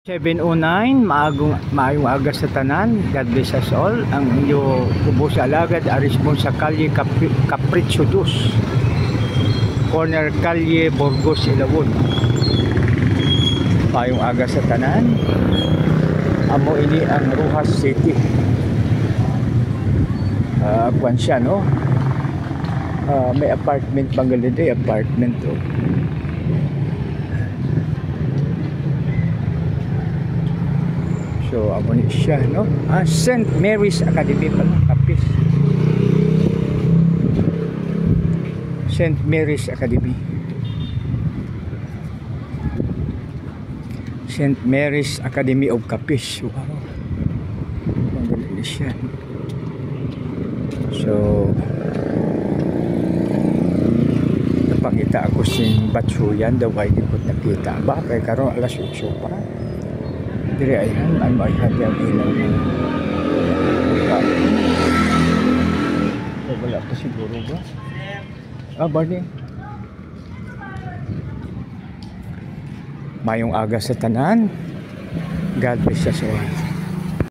7:09, maayong aga sa tanan. God bless us all. Ang inyo kubo sa alagad arismon sa Kalye Capricho 2, corner Kalye Burgos, Ilawod. Maayong aga sa tanan. Amo ini ang Rojas City. Kuan siya, no? May apartment Bangladesh, apartment to. So, amo ni siya, no? St. Mary's Academy pala, Kapis. St. Mary's Academy. St. Mary's Academy of Kapis. Wow. Ang galing siya. So, napakita ako sing batsuyan, daw ay di ko nakita. Ba, kaya karoon alas 8 pa. Dire ayan, ano ay hati ang ilaw na wala pa siguro ba? Barney. Mayong aga sa tanan. God bless us all.